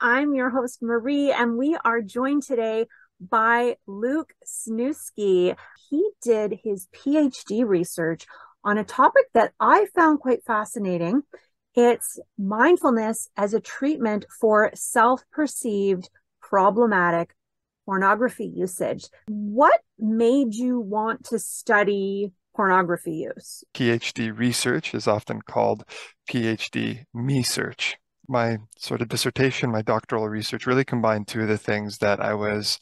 I'm your host, Marie, and we are joined today by Luke Sniewski. He did his PhD research on a topic that I found quite fascinating. It's mindfulness as a treatment for self-perceived problematic pornography usage. What made you want to study pornography use? PhD research is often called PhD me search. My sort of dissertation, my doctoral research really combined two of the things that I was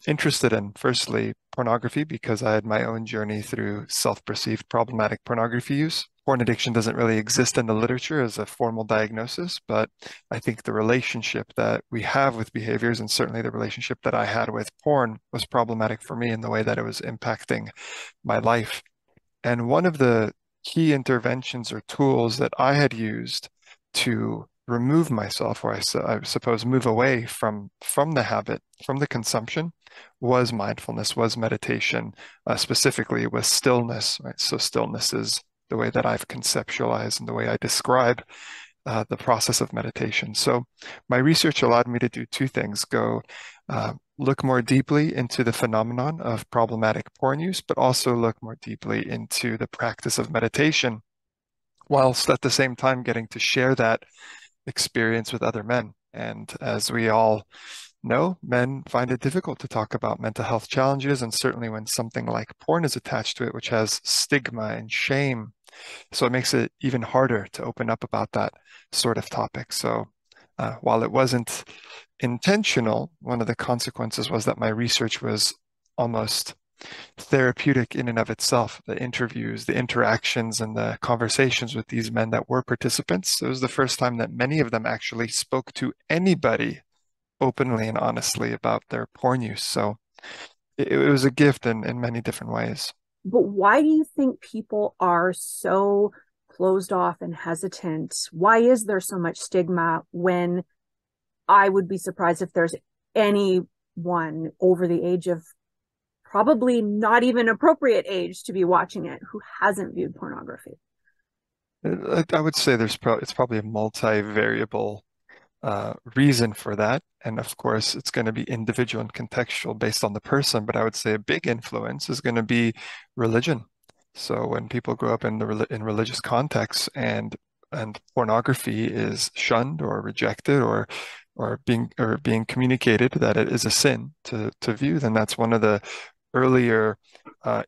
interested in. Firstly, pornography, because I had my own journey through self-perceived problematic pornography use. Porn addiction doesn't really exist in the literature as a formal diagnosis, but I think the relationship that we have with behaviors, and certainly the relationship that I had with porn, was problematic for me in the way that it was impacting my life. And one of the key interventions or tools that I had used to remove myself, or I suppose move away from the habit, from the consumption, was mindfulness, was meditation, specifically was stillness, right? So stillness is the way that I've conceptualized and the way I describe the process of meditation. So my research allowed me to do two things: go look more deeply into the phenomenon of problematic porn use, but also look more deeply into the practice of meditation, whilst at the same time getting to share that experience with other men. And as we all know, men find it difficult to talk about mental health challenges, and certainly when something like porn is attached to it, which has stigma and shame. So it makes it even harder to open up about that sort of topic. So while it wasn't intentional, one of the consequences was that my research was almost therapeutic in and of itself. The interviews, the interactions, and the conversations with these men that were participants. It was the first time that many of them actually spoke to anybody openly and honestly about their porn use. So it was a gift in many different ways. But why do you think people are so closed off and hesitant? Why is there so much stigma when I would be surprised if there's anyone over the age of probably not even appropriate age to be watching it who hasn't viewed pornography? I would say it's probably a multivariable reason for that. And of course, it's going to be individual and contextual based on the person. But I would say a big influence is going to be religion. So when people grow up in religious contexts and pornography is shunned or rejected or being communicated that it is a sin to view, then that's one of the earlier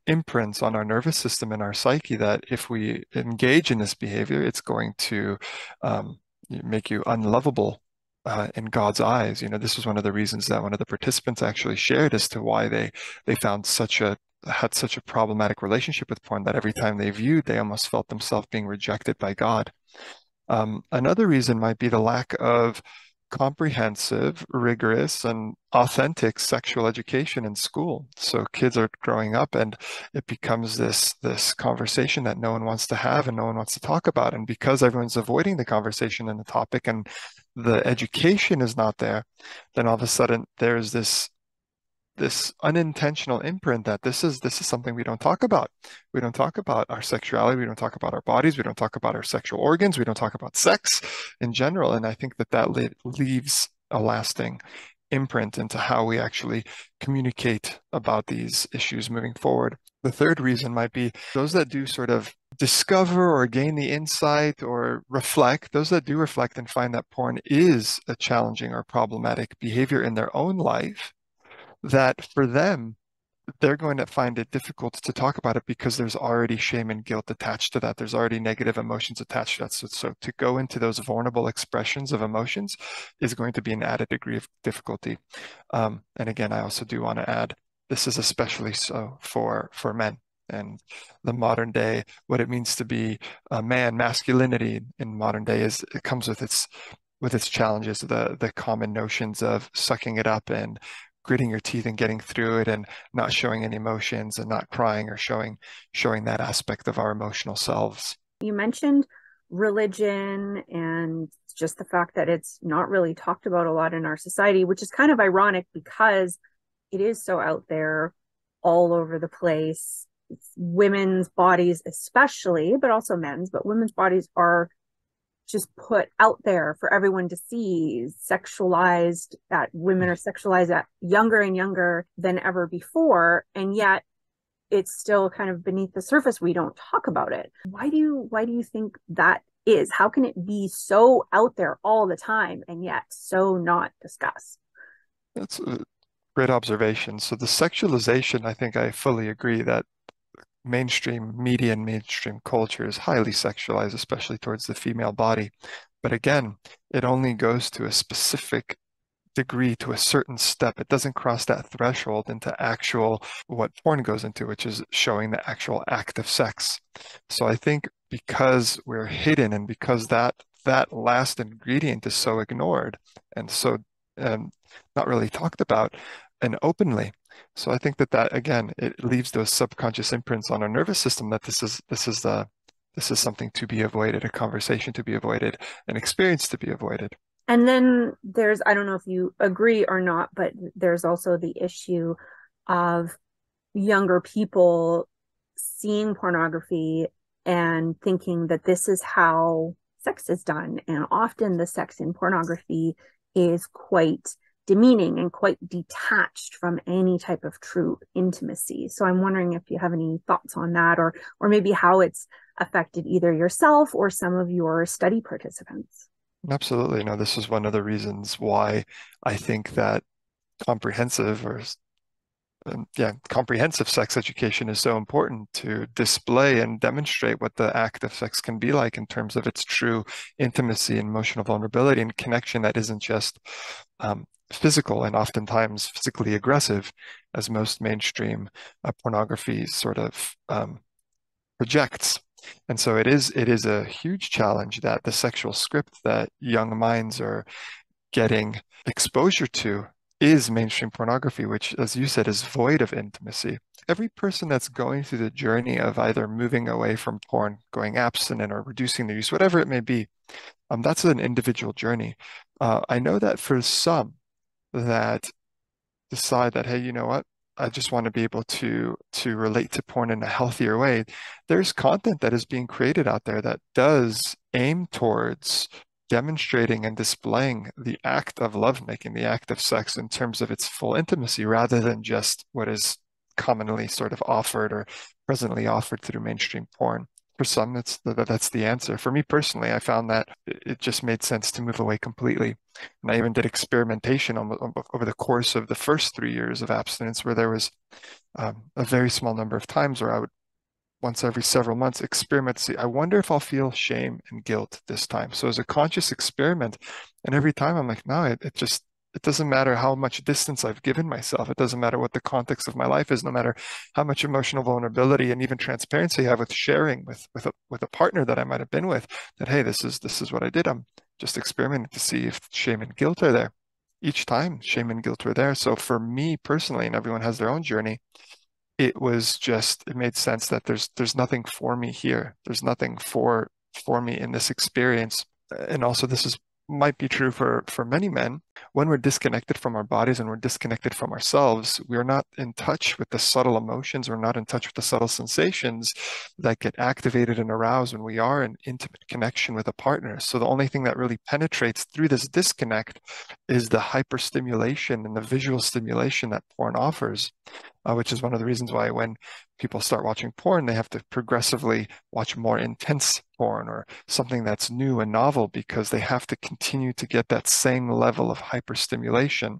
imprints on our nervous system and our psyche that if we engage in this behavior, it's going to make you unlovable in God's eyes. You know, this was one of the reasons that one of the participants actually shared as to why they found had such a problematic relationship with porn that every time they viewed, they almost felt themselves being rejected by God. Another reason might be the lack of comprehensive, rigorous, and authentic sexual education in school. So kids are growing up and it becomes this conversation that no one wants to have and no one wants to talk about. And because everyone's avoiding the conversation and the topic and the education is not there, then all of a sudden there's this unintentional imprint that this is something we don't talk about. We don't talk about our sexuality. We don't talk about our bodies. We don't talk about our sexual organs. We don't talk about sex in general. And I think that leaves a lasting imprint into how we actually communicate about these issues moving forward. The third reason might be those that do sort of discover or gain the insight or reflect, those that do reflect and find that porn is a challenging or problematic behavior in their own life, that for them, they're going to find it difficult to talk about it because there's already shame and guilt attached to that. There's already negative emotions attached to that. So to go into those vulnerable expressions of emotions is going to be an added degree of difficulty. And again, I also do want to add, this is especially so for men. And the modern day, what it means to be a man, masculinity in modern day it comes with its challenges, the common notions of sucking it up and gritting your teeth and getting through it and not showing any emotions and not crying or showing that aspect of our emotional selves. You mentioned religion and just the fact that it's not really talked about a lot in our society, which is kind of ironic because it is so out there all over the place. It's women's bodies, especially, but also men's, but women's bodies are just put out there for everyone to see, sexualized, that women are sexualized at younger and younger than ever before, and yet it's still kind of beneath the surface. We don't talk about it. Why do you think that is? How can it be so out there all the time and yet so not discussed? That's a great observation. So the sexualization, I think I fully agree that mainstream media and mainstream culture is highly sexualized, especially towards the female body. But again, it only goes to a specific degree, to a certain step. It doesn't cross that threshold into actual what porn goes into, which is showing the actual act of sex. So I think because we're hidden and because that last ingredient is so ignored and so um, not really talked about and openly. So I think that again, it leaves those subconscious imprints on our nervous system that this is something to be avoided, a conversation to be avoided, an experience to be avoided. And then there's, I don't know if you agree or not, but there's also the issue of younger people seeing pornography and thinking that this is how sex is done. And often the sex in pornography is quite demeaning and quite detached from any type of true intimacy. So I'm wondering if you have any thoughts on that, or maybe how it's affected either yourself or some of your study participants. Absolutely. No, this is one of the reasons why I think that comprehensive or comprehensive sex education is so important to display and demonstrate what the act of sex can be like in terms of its true intimacy and emotional vulnerability and connection that isn't just physical and oftentimes physically aggressive, as most mainstream pornography sort of projects. And so it is a huge challenge that the sexual script that young minds are getting exposure to is mainstream pornography, which, as you said, is void of intimacy. Every person that's going through the journey of either moving away from porn, going abstinent, or reducing their use, whatever it may be, that's an individual journey. I know that for some that decide that, hey, you know what? I just want to be able to relate to porn in a healthier way. There's content that is being created out there that does aim towards demonstrating and displaying the act of lovemaking, the act of sex in terms of its full intimacy, rather than just what is commonly sort of offered or presently offered through mainstream porn. For some, that's the answer. For me personally, I found that it just made sense to move away completely. And I even did experimentation over the course of the first 3 years of abstinence, where there was a very small number of times where I would once every several months experiment to see, I wonder if I'll feel shame and guilt this time. So as a conscious experiment, and every time I'm like, no, it doesn't matter how much distance I've given myself. It doesn't matter what the context of my life is, no matter how much emotional vulnerability and even transparency I have with sharing with a partner that I might have been with, that hey, this is what I did. I'm just experimenting to see if shame and guilt are there. Each time shame and guilt were there. So for me personally, and everyone has their own journey, it made sense that there's nothing for me here. There's nothing for me in this experience. And also this is might be true for many men. When we're disconnected from our bodies and we're disconnected from ourselves, we're not in touch with the subtle emotions, we're not in touch with the subtle sensations that get activated and aroused when we are in intimate connection with a partner. So the only thing that really penetrates through this disconnect is the hyperstimulation and the visual stimulation that porn offers, which is one of the reasons why when people start watching porn, they have to progressively watch more intense porn or something that's new and novel because they have to continue to get that same level of hyperstimulation.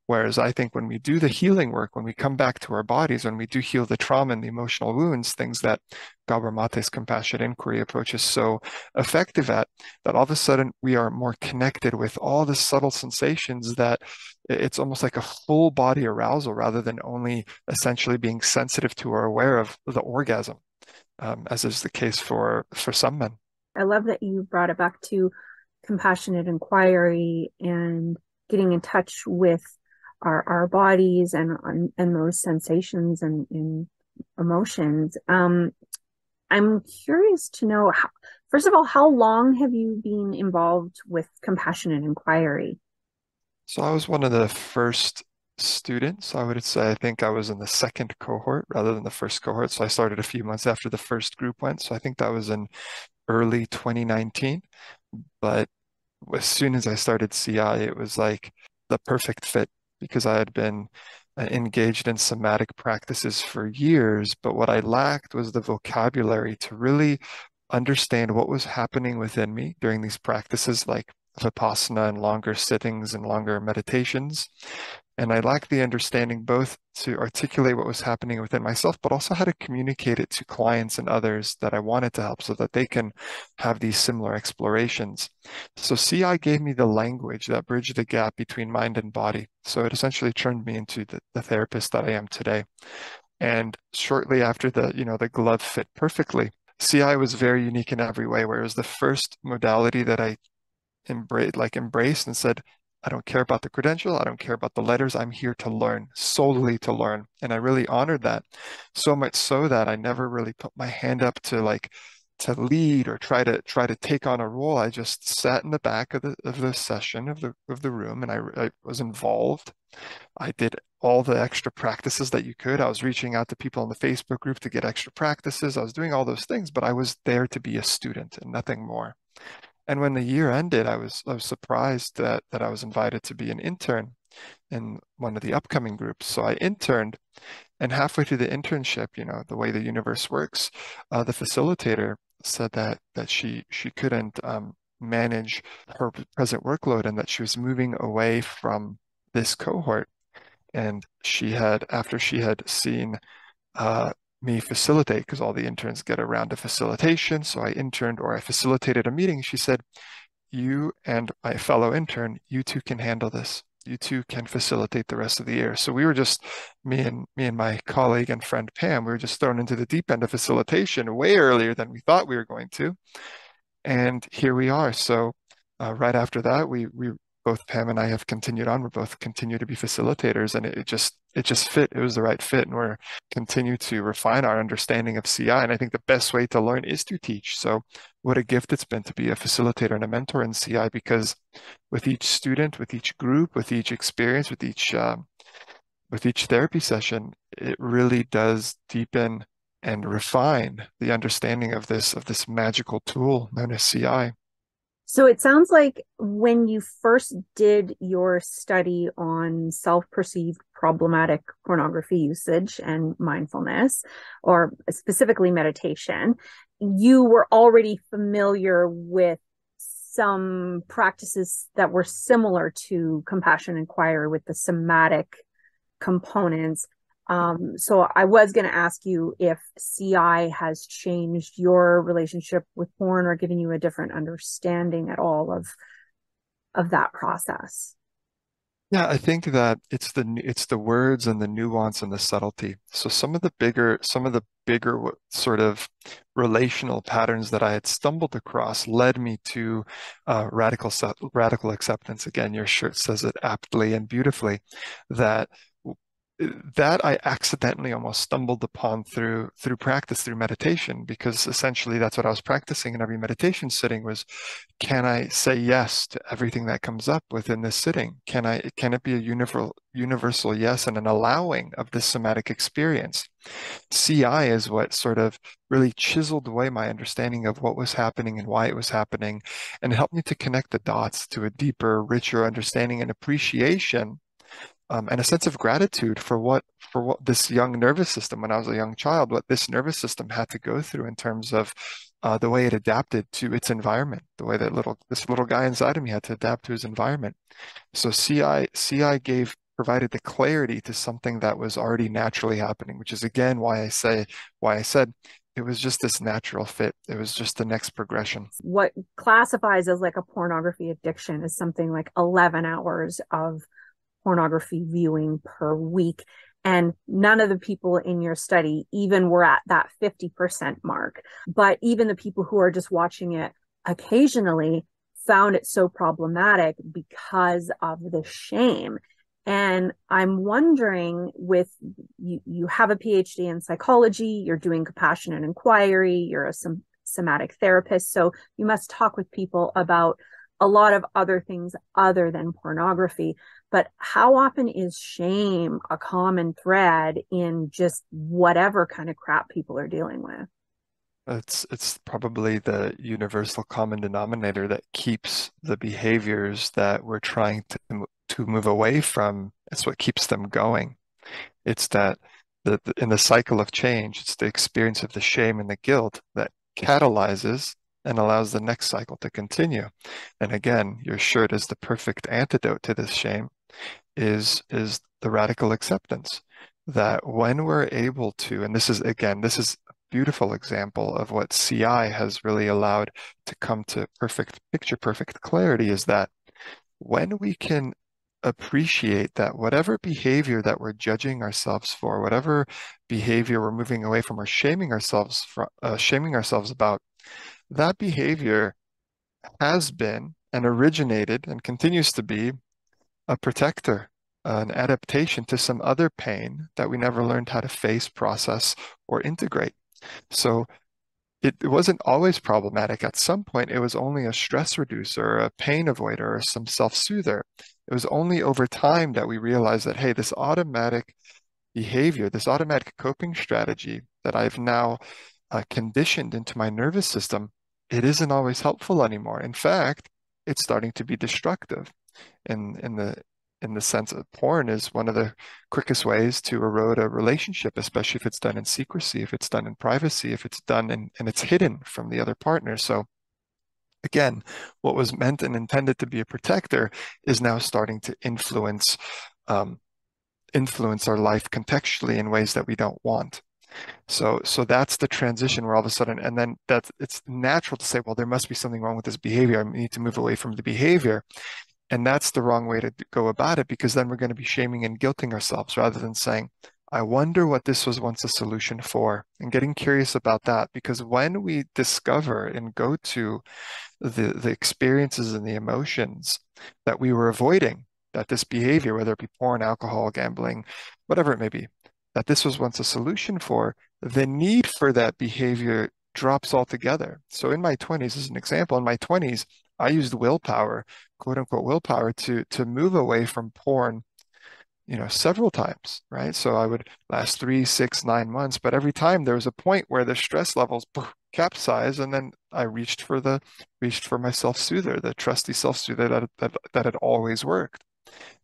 Whereas I think when we do the healing work, when we come back to our bodies, when we do heal the trauma and the emotional wounds, things that Gabor Mate's compassionate inquiry approach is so effective at, that all of a sudden we are more connected with all the subtle sensations that it's almost like a full body arousal rather than only essentially being sensitive to or aware of the orgasm, as is the case for some men. I love that you brought it back to compassionate inquiry and getting in touch with our bodies and those sensations and emotions. I'm curious to know how, first of all, how long have you been involved with compassionate inquiry? So I was one of the first students. I would say I think I was in the second cohort rather than the first cohort. So I started a few months after the first group went. So I think that was in early 2019. But as soon as I started CI, it was like the perfect fit because I had been engaged in somatic practices for years, but what I lacked was the vocabulary to really understand what was happening within me during these practices, like Vipassana and longer sittings and longer meditations. And I lacked the understanding both to articulate what was happening within myself, but also how to communicate it to clients and others that I wanted to help so that they can have these similar explorations. So CI gave me the language that bridged the gap between mind and body. So it essentially turned me into the therapist that I am today. And shortly after the glove fit perfectly. CI was very unique in every way, where it was the first modality that I embraced and said, I don't care about the credential. I don't care about the letters. I'm here to learn, solely to learn. And I really honored that, so much so that I never really put my hand up to lead or try to take on a role. I just sat in the back of the session of the room, and I was involved. I did all the extra practices that you could. I was reaching out to people in the Facebook group to get extra practices. I was doing all those things, but I was there to be a student and nothing more. And when the year ended, I was surprised that I was invited to be an intern in one of the upcoming groups. So I interned, and halfway through the internship, the way the universe works, the facilitator said that she couldn't manage her present workload and that she was moving away from this cohort. And after she had seen uh, me facilitate, because all the interns get a round of facilitation, so I facilitated a meeting. She said, you and my fellow intern, you two can handle this. You two can facilitate the rest of the year. So we were just me and my colleague and friend Pam, we were just thrown into the deep end of facilitation way earlier than we thought we were going to. And here we are. So right after that, we both Pam and I have continued on. We're both continue to be facilitators, and it just fit. It was the right fit, and we're continue to refine our understanding of CI. And I think the best way to learn is to teach. So what a gift it's been to be a facilitator and a mentor in CI, because with each student, with each group, with each experience, with each therapy session, it really does deepen and refine the understanding of this magical tool known as CI. So it sounds like when you first did your study on self-perceived problematic pornography usage and mindfulness, or specifically meditation, you were already familiar with some practices that were similar to compassion inquiry with the somatic components. So I was going to ask you if CI has changed your relationship with porn or given you a different understanding at all of that process. Yeah, I think that it's the words and the nuance and the subtlety. So some of the bigger sort of relational patterns that I had stumbled across led me to radical acceptance. Again, your shirt says it aptly and beautifully. That that I accidentally almost stumbled upon through practice, through meditation, because essentially that's what I was practicing in every meditation sitting was, can I say yes to everything that comes up within this sitting? Can it be a universal yes and an allowing of this somatic experience? CI is what sort of really chiseled away my understanding of what was happening and why it was happening, and helped me to connect the dots to a deeper, richer understanding and appreciation, and a sense of gratitude for what this young nervous system, when I was a young child, what this nervous system had to go through in terms of the way it adapted to its environment, the way that this little guy inside of me had to adapt to his environment. So CI provided the clarity to something that was already naturally happening, which is again why I said it was just this natural fit. It was just the next progression. What classifies as like a pornography addiction is something like 11 hours of pornography viewing per week. And none of the people in your study even were at that 50% mark. But even the people who are just watching it occasionally found it so problematic because of the shame. And I'm wondering, with you have a PhD in psychology, you're doing compassionate inquiry, you're a somatic therapist. So you must talk with people about a lot of other things other than pornography. But how often is shame a common thread in just whatever kind of crap people are dealing with? It's probably the universal common denominator that keeps the behaviors that we're trying to move away from. It's what keeps them going. It's that in the cycle of change, it's the experience of the shame and the guilt that catalyzes and allows the next cycle to continue. And again, your shirt is the perfect antidote to this shame, is the radical acceptance that when we're able to, and this is again, this is a beautiful example of what CI has really allowed to come to perfect picture perfect clarity, is that when we can appreciate that whatever behavior that we're judging ourselves for, whatever behavior we're moving away from or shaming ourselves about, that behavior has been and originated and continues to be a protector, an adaptation to some other pain that we never learned how to face, process, or integrate. So it wasn't always problematic. At some point, it was only a stress reducer, a pain avoider, or some self-soother. It was only over time that we realized that, hey, this automatic behavior, this automatic coping strategy that I've now conditioned into my nervous system, it isn't always helpful anymore. In fact, it's starting to be destructive in the sense of porn is one of the quickest ways to erode a relationship, especially if it's done in secrecy, if it's done in privacy, if it's done and it's hidden from the other partner. So again, what was meant and intended to be a protector is now starting to um, influence our life contextually in ways that we don't want. So that's the transition where all of a sudden, and then that's it's natural to say, well, there must be something wrong with this behavior. I need to move away from the behavior. And that's the wrong way to go about it, because then we're going to be shaming and guilting ourselves rather than saying, I wonder what this was once a solution for, and getting curious about that. Because when we discover and go to the experiences and the emotions that we were avoiding, that this behavior, whether it be porn, alcohol, gambling, whatever it may be, that this was once a solution for, the need for that behavior drops altogether. So in my 20s, as an example, in my 20s, I used willpower, quote unquote willpower, to move away from porn, several times, right? So I would last 3, 6, 9 months, but every time there was a point where the stress levels capsized, and then I reached for my self-soother, the trusty self-soother that had always worked.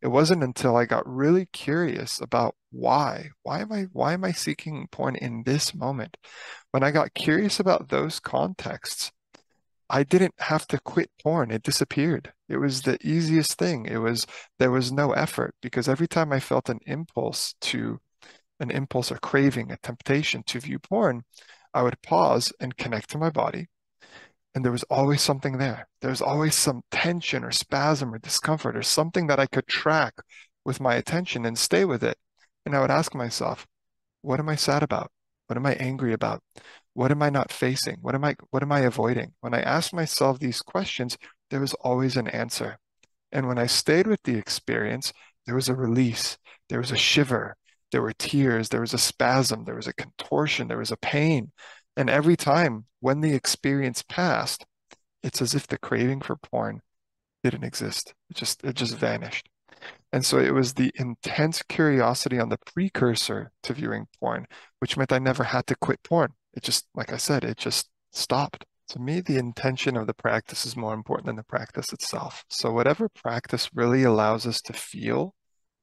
It wasn't until I got really curious about why am I seeking porn in this moment? When I got curious about those contexts, I didn't have to quit porn. It disappeared. It was the easiest thing. There was no effort, because every time I felt an impulse or craving, a temptation to view porn, I would pause and connect to my body. And there was always something there. There was always some tension or spasm or discomfort or something that I could track with my attention and stay with it. And I would ask myself, what am I sad about? What am I angry about? What am I not facing? What am I avoiding? When I asked myself these questions, there was always an answer. And when I stayed with the experience, there was a release, there was a shiver, there were tears, there was a spasm, there was a contortion, there was a pain. And every time when the experience passed, it's as if the craving for porn didn't exist. It just vanished. And so it was the intense curiosity on the precursor to viewing porn, which meant I never had to quit porn. It just, like I said, it just stopped. To me, the intention of the practice is more important than the practice itself. So whatever practice really allows us to feel,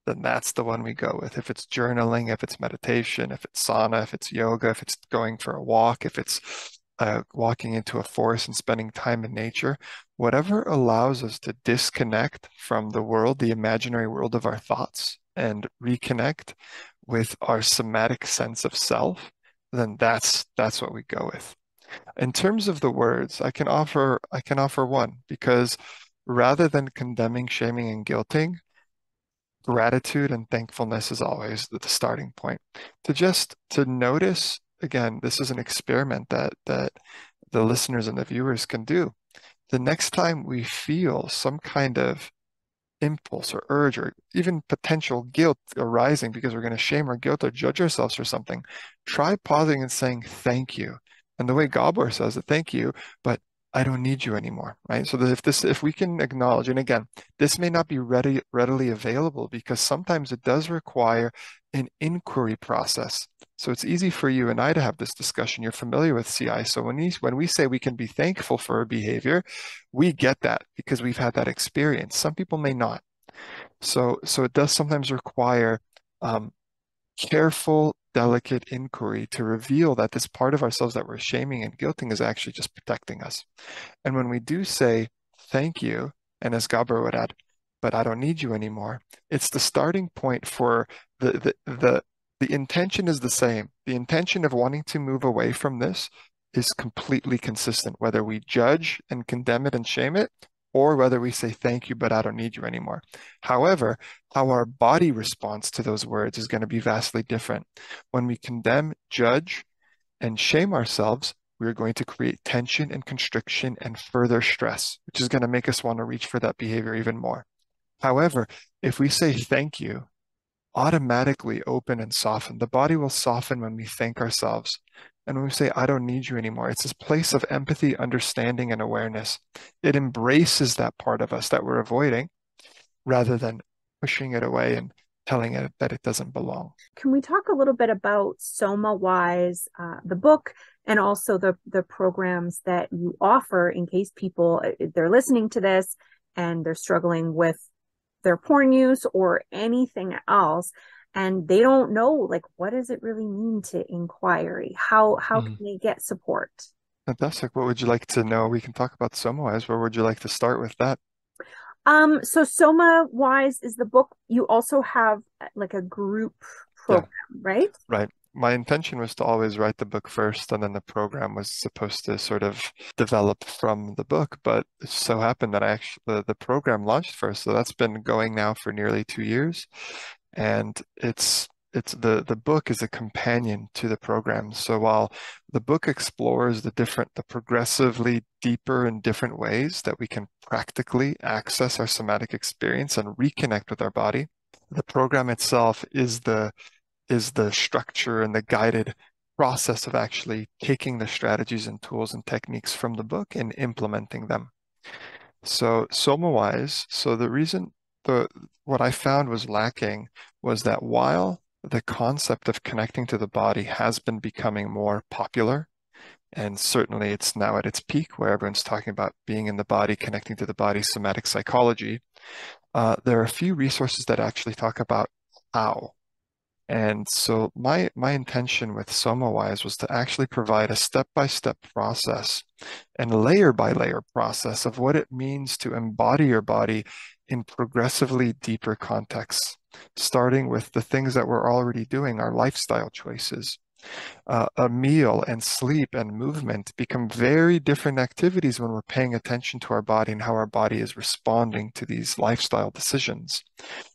then that's the one we go with. If it's journaling, if it's meditation, if it's sauna, if it's yoga, if it's going for a walk, if it's walking into a forest and spending time in nature, whatever allows us to disconnect from the world, the imaginary world of our thoughts, and reconnect with our somatic sense of self, then that's what we go with. In terms of the words, I can offer one, because rather than condemning, shaming, and guilting, gratitude and thankfulness is always the starting point. To notice, again, this is an experiment that the listeners and the viewers can do. The next time we feel some kind of impulse or urge or even potential guilt arising because we're going to shame or guilt or judge ourselves for something, try pausing and saying thank you. And the way Gabor says it, thank you, but I don't need you anymore, right? So that if we can acknowledge, and again, this may not be readily available, because sometimes it does require an inquiry process. So it's easy for you and I to have this discussion. You're familiar with CI. So when we say we can be thankful for a behavior, we get that because we've had that experience. Some people may not. So it does sometimes require um, careful, delicate inquiry to reveal that this part of ourselves that we're shaming and guilting is actually just protecting us. And when we do say thank you, and as Gabor would add, but I don't need you anymore, it's the starting point for the intention is the same. The intention of wanting to move away from this is completely consistent, whether we judge and condemn it and shame it, or whether we say thank you, but I don't need you anymore. However, how our body responds to those words is going to be vastly different. When we condemn, judge, and shame ourselves, we're going to create tension and constriction and further stress, which is going to make us want to reach for that behavior even more. However, if we say thank you, automatically open and soften. The body will soften when we thank ourselves. And when we say, I don't need you anymore, it's this place of empathy, understanding, and awareness. It embraces that part of us that we're avoiding rather than pushing it away and telling it that it doesn't belong. Can we talk a little bit about Soma-Wise, the book, and also the programs that you offer in case people, they're listening to this and they're struggling with their porn use or anything else, and they don't know, like, what does it really mean to inquiry? How can they get support? Fantastic. What would you like to know? We can talk about Somawise. Where would you like to start with that? So Soma-Wise is the book. You also have like a group Yeah, program, right? right. My intention was to always write the book first, and then the program was supposed to sort of develop from the book. But it so happened that I actually the program launched first, so that's been going now for nearly 2 years, and it's the book is a companion to the program. So while the book explores the progressively deeper and different ways that we can practically access our somatic experience and reconnect with our body, the program itself is the structure and the guided process of actually taking the strategies and tools and techniques from the book and implementing them. So Soma-wise, so the reason the what I found was lacking was that while the concept of connecting to the body has been becoming more popular, and certainly it's now at its peak where everyone's talking about being in the body, connecting to the body, somatic psychology, there are a few resources that actually talk about how. And so my intention with Soma-wise was to actually provide a step-by-step process and layer-by-layer process of what it means to embody your body in progressively deeper contexts, starting with the things that we're already doing, our lifestyle choices. A meal and sleep and movement become very different activities when we're paying attention to our body and how our body is responding to these lifestyle decisions,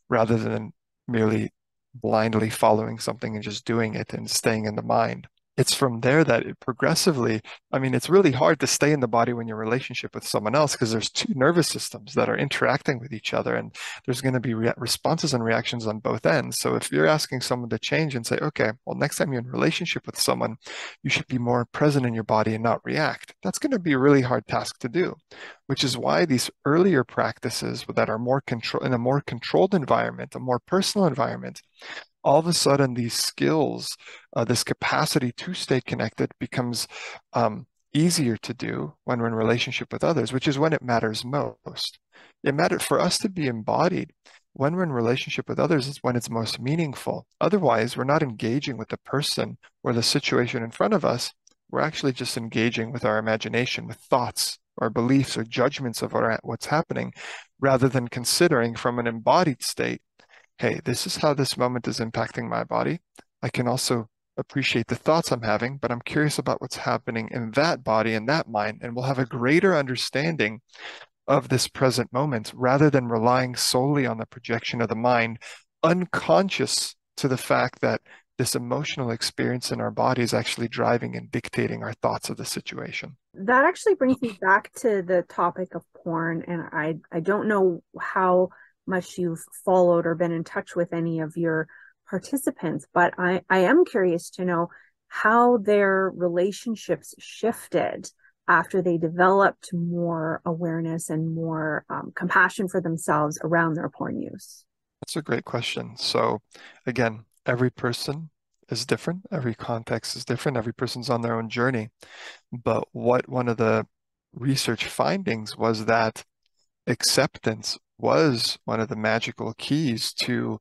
rather than merely blindly following something and just doing it and staying in the mind. It's from there that it progressively, I mean, it's really hard to stay in the body when you're in a relationship with someone else because there's two nervous systems that are interacting with each other, and there's going to be responses and reactions on both ends. So if you're asking someone to change and say, okay, well, next time you're in a relationship with someone, you should be more present in your body and not react. That's going to be a really hard task to do, which is why these earlier practices that are more control in a more controlled environment, a more personal environment, all of a sudden these skills, this capacity to stay connected becomes easier to do when we're in relationship with others, which is when it matters most. It matters for us to be embodied when we're in relationship with others is when it's most meaningful. Otherwise, we're not engaging with the person or the situation in front of us. We're actually just engaging with our imagination, with thoughts, our beliefs, or judgments of what's happening, rather than considering from an embodied state, hey, this is how this moment is impacting my body. I can also appreciate the thoughts I'm having, but I'm curious about what's happening in that body and that mind, and we'll have a greater understanding of this present moment rather than relying solely on the projection of the mind, unconscious to the fact that this emotional experience in our body is actually driving and dictating our thoughts of the situation. That actually brings me back to the topic of porn, and I don't know how much you've followed or been in touch with any of your participants, but I am curious to know how their relationships shifted after they developed more awareness and more compassion for themselves around their porn use. That's a great question. So again, every person is different, every context is different, every person's on their own journey. But what one of the research findings was that acceptance was one of the magical keys to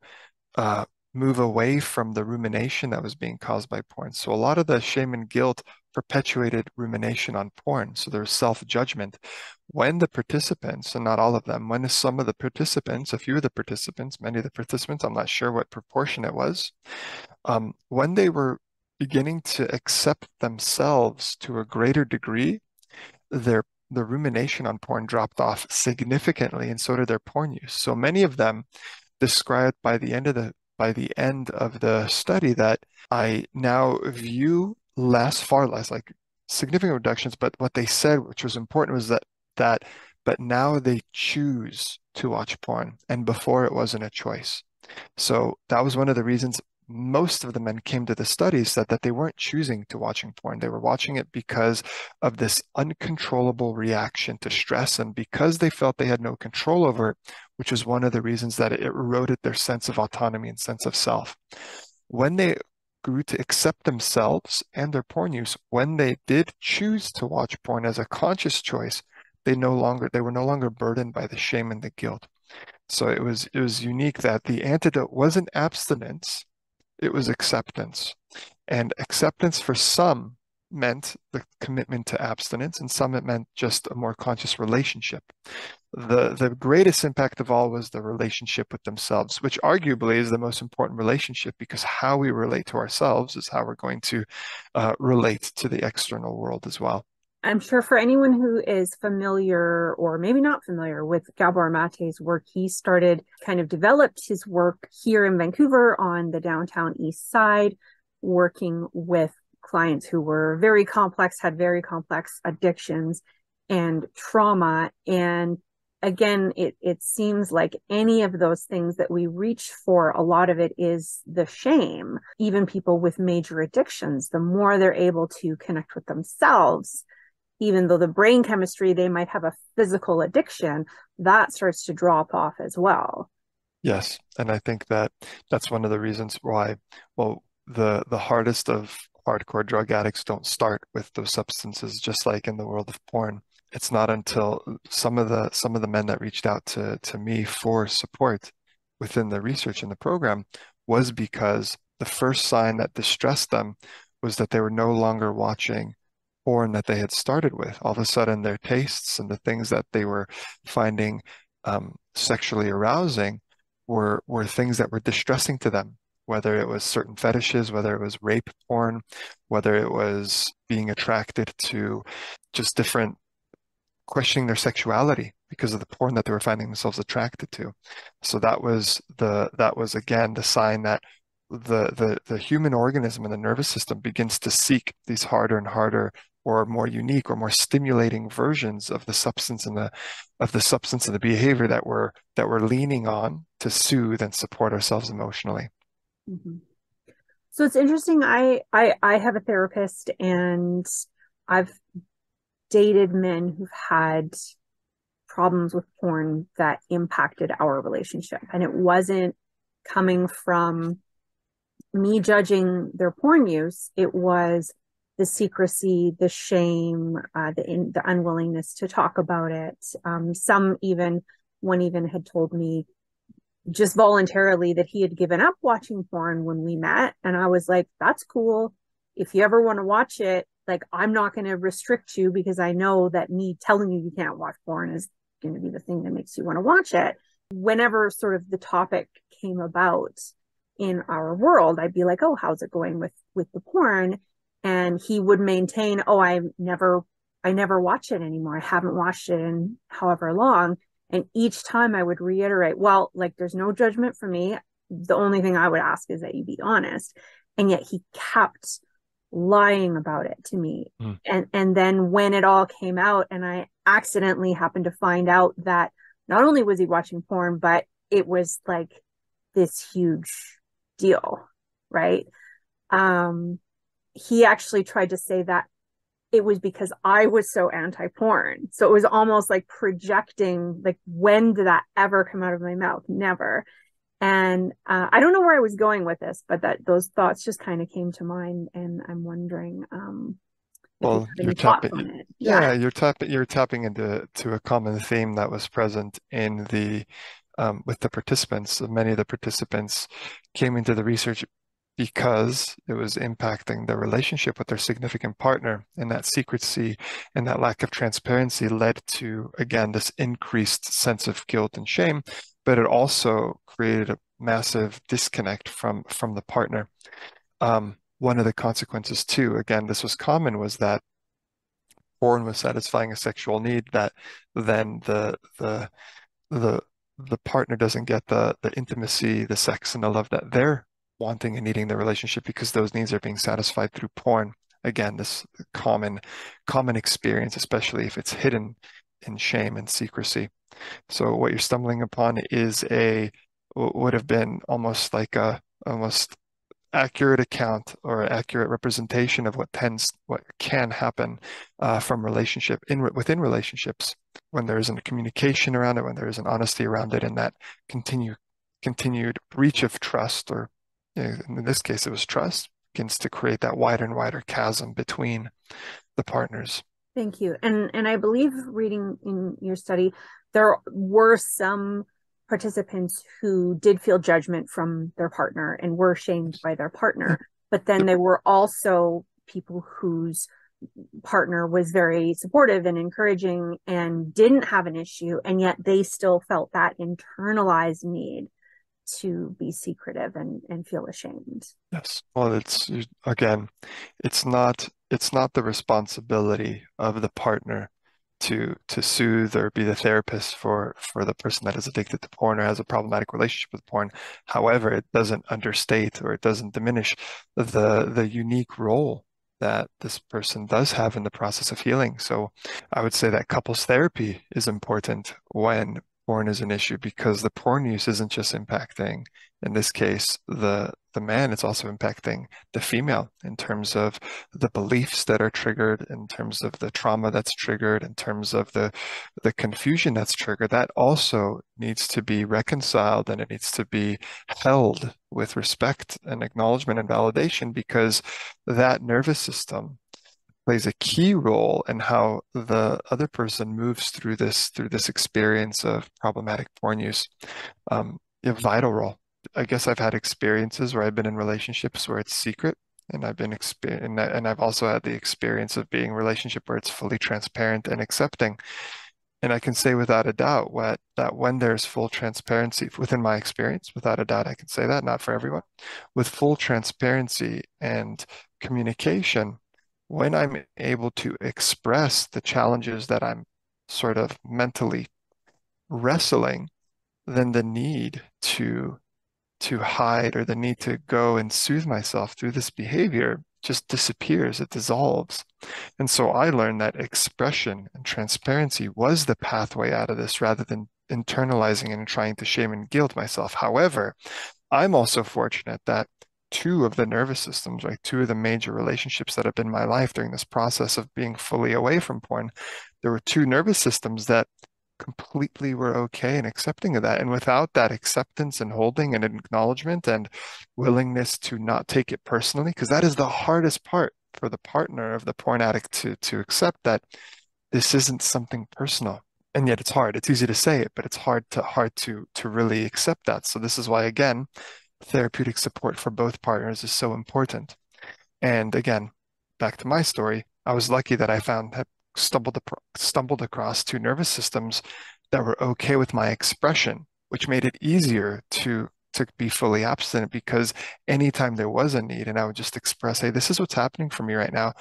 uh, move away from the rumination that was being caused by porn. So a lot of the shame and guilt perpetuated rumination on porn. So there's self-judgment. When the participants, and not all of them, when some of the participants, a few of the participants, many of the participants, I'm not sure what proportion it was, when they were beginning to accept themselves to a greater degree, the rumination on porn dropped off significantly, and so did their porn use. So many of them described by the end of the study that I now view less, far less, like significant reductions. But what they said, which was important, was that but now they choose to watch porn, and before it wasn't a choice. So that was one of the reasons most of the men came to the study, said that they weren't choosing to watching porn. They were watching it because of this uncontrollable reaction to stress, and because they felt they had no control over it, which was one of the reasons that it eroded their sense of autonomy and sense of self. When they grew to accept themselves and their porn use, when they did choose to watch porn as a conscious choice, they were no longer burdened by the shame and the guilt. So it was unique that the antidote wasn't abstinence, it was acceptance. And acceptance for some meant the commitment to abstinence, and some it meant just a more conscious relationship. The greatest impact of all was the relationship with themselves, which arguably is the most important relationship, because how we relate to ourselves is how we're going to relate to the external world as well. I'm sure for anyone who is familiar or maybe not familiar with Gabor Maté's work, he started kind of developed his work here in Vancouver on the downtown east side, working with clients who were very complex, had very complex addictions and trauma. And again, it seems like any of those things that we reach for, a lot of it is the shame. Even people with major addictions, the more they're able to connect with themselves, even though the brain chemistry, they might have a physical addiction, that starts to drop off as well. Yes, and I think that that's one of the reasons why, well, the hardest of hardcore drug addicts don't start with those substances, just like in the world of porn. It's not until some of the men that reached out to me for support within the research in the program was because the first sign that distressed them was that they were no longer watching porn that they had started with. All of a sudden, their tastes and the things that they were finding sexually arousing were things that were distressing to them, whether it was certain fetishes, whether it was rape porn, whether it was being attracted to just different, questioning their sexuality because of the porn that they were finding themselves attracted to. So that was again the sign that the human organism and the nervous system begins to seek these harder and harder, or more unique or more stimulating versions of the substance and the behavior that we're leaning on to soothe and support ourselves emotionally. Mm-hmm. So it's interesting. I have a therapist, and I've dated men who've had problems with porn that impacted our relationship. And it wasn't coming from me judging their porn use. It was the secrecy, the shame, the unwillingness to talk about it. One even had told me just voluntarily that he had given up watching porn when we met. And I was like, that's cool. If you ever want to watch it, like, I'm not going to restrict you, because I know that me telling you can't watch porn is going to be the thing that makes you want to watch it. Whenever sort of the topic came about in our world, I'd be like, oh, how's it going with the porn? And he would maintain, oh, I never watch it anymore. I haven't watched it in however long. And each time I would reiterate, well, like, there's no judgment for me. The only thing I would ask is that you be honest. And yet he kept lying about it to me. Mm. And then when it all came out, and I accidentally happened to find out that not only was he watching porn, but it was like this huge deal, right? He actually tried to say that it was because I was so anti-porn. So it was almost like projecting, like, when did that ever come out of my mouth? Never. And I don't know where I was going with this, but that those thoughts just kind of came to mind, and I'm wondering if you Well, have you're any thoughts tapping, on it. Yeah. yeah, you're tapping into a common theme that was present in the with the participants. Many of the participants came into the research because it was impacting their relationship with their significant partner, and that secrecy and that lack of transparency led to, again, this increased sense of guilt and shame, but it also created a massive disconnect from the partner. One of the consequences too, again, this was common, was that porn was satisfying a sexual need that then the the partner doesn't get the intimacy, the sex, and the love that they're wanting and needing in the relationship because those needs are being satisfied through porn. Again, this common experience, especially if it's hidden in shame and secrecy. So what you're stumbling upon is a would have been almost like a almost accurate account or accurate representation of what can happen from within relationships when there isn't communication around it, when there isn't honesty around it, and that continued breach of trust, or in this case, it was trust, begins to create that wider and wider chasm between the partners. Thank you. And I believe reading in your study, there were some participants who did feel judgment from their partner and were shamed by their Yeah. partner. But then Yep. there were also people whose partner was very supportive and encouraging and didn't have an issue, and yet they still felt that internalized need to be secretive and feel ashamed. Yes. Well, again, it's not the responsibility of the partner to soothe or be the therapist for the person that is addicted to porn or has a problematic relationship with porn. However, it doesn't understate or it doesn't diminish the unique role that this person does have in the process of healing. So I would say that couples therapy is important when porn is an issue because the porn use isn't just impacting, in this case, the man, it's also impacting the female in terms of the beliefs that are triggered, in terms of the trauma that's triggered, in terms of the confusion that's triggered. That also needs to be reconciled and it needs to be held with respect and acknowledgement and validation because that nervous system plays a key role in how the other person moves through this experience of problematic porn use. A vital role. I guess I've had experiences where I've been in relationships where it's secret, and I've also had the experience of being in a relationship where it's fully transparent and accepting. And I can say without a doubt that when there's full transparency, within my experience, without a doubt, I can say that, not for everyone, with full transparency and communication, when I'm able to express the challenges that I'm sort of mentally wrestling, then the need to hide or the need to go and soothe myself through this behavior just disappears, it dissolves. And so I learned that expression and transparency was the pathway out of this rather than internalizing and trying to shame and guilt myself. However, I'm also fortunate that two of the nervous systems, like two of the major relationships that have been in my life during this process of being fully away from porn, there were two nervous systems that completely were okay and accepting of that. And without that acceptance and holding and acknowledgement and willingness to not take it personally, because that is the hardest part for the partner of the porn addict to accept that this isn't something personal. And yet it's hard. It's easy to say it, but it's hard to really accept that. So this is why, again, therapeutic support for both partners is so important. And again, back to my story, I was lucky that I found had stumbled across two nervous systems that were okay with my expression, which made it easier to be fully abstinent because anytime there was a need and I would just express, hey, this is what's happening for me right now.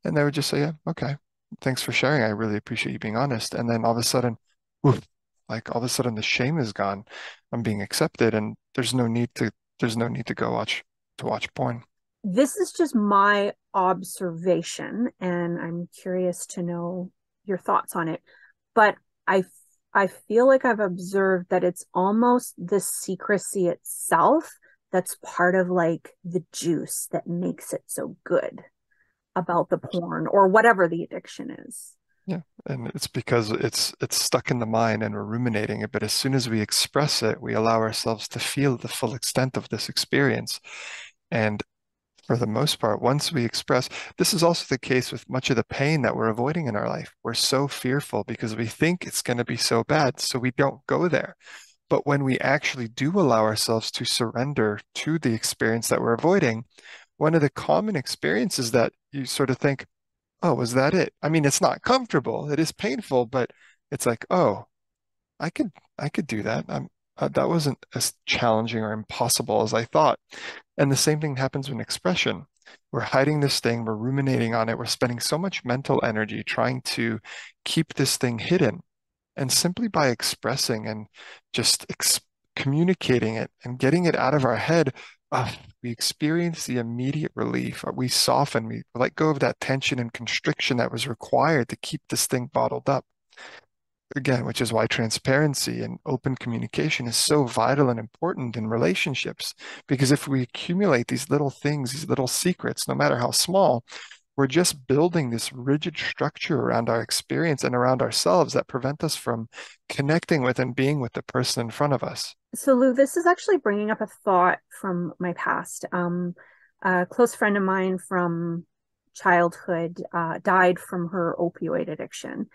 And they would just say, yeah, okay, thanks for sharing. I really appreciate you being honest. And then all of a sudden, woof, like all of a sudden the shame is gone. I'm being accepted and there's no need to go watch porn. This is just my observation, and I'm curious to know your thoughts on it. But I I feel like I've observed that it's almost the secrecy itself that's part of like the juice that makes it so good about the porn or whatever the addiction is. Yeah, and it's because it's stuck in the mind and we're ruminating it. But as soon as we express it, we allow ourselves to feel the full extent of this experience. And for the most part, once we express, this is also the case with much of the pain that we're avoiding in our life. We're so fearful because we think it's going to be so bad, so we don't go there. But when we actually do allow ourselves to surrender to the experience that we're avoiding, one of the common experiences that you sort of think, oh, was that it? I mean, it's not comfortable. It is painful, but it's like, oh, I could I could do that. That wasn't as challenging or impossible as I thought. And the same thing happens with expression. We're hiding this thing, we're ruminating on it, we're spending so much mental energy trying to keep this thing hidden. And simply by expressing and just communicating it and getting it out of our head, we experience the immediate relief. We soften, we let go of that tension and constriction that was required to keep this thing bottled up. Again, which is why transparency and open communication is so vital and important in relationships. Because if we accumulate these little things, these little secrets, no matter how small, we're just building this rigid structure around our experience and around ourselves that prevent us from connecting with and being with the person in front of us. So, Lou, this is actually bringing up a thought from my past. A close friend of mine from childhood died from her opioid addiction.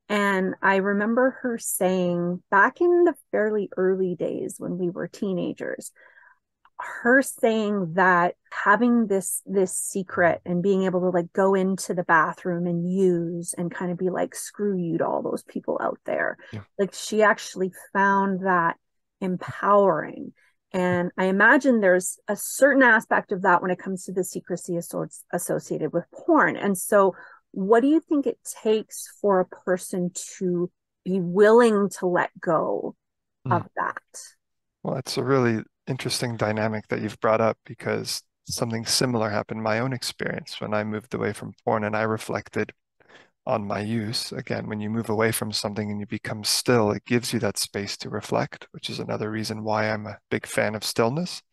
And I remember her saying back in the fairly early days when we were teenagers, her saying that having this secret and being able to like go into the bathroom and use and kind of be like, screw you to all those people out there. Yeah. Like she actually found that empowering. And I imagine there's a certain aspect of that when it comes to the secrecy associated with porn. And so what do you think it takes for a person to be willing to let go Mm. of that? Well, it's a really interesting dynamic that you've brought up because something similar happened in my own experience when I moved away from porn and I reflected on my use. Again, when you move away from something and you become still, it gives you that space to reflect, which is another reason why I'm a big fan of stillness.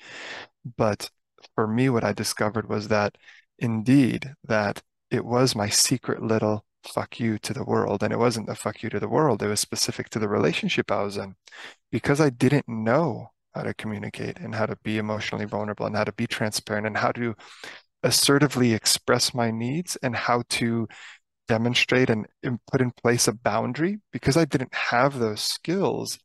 But for me, what I discovered was that indeed that it was my secret little fuck you to the world. And it wasn't a fuck you to the world. It was specific to the relationship I was in because I didn't know how to communicate and how to be emotionally vulnerable and how to be transparent and how to assertively express my needs and how to demonstrate and put in place a boundary because I didn't have those skills,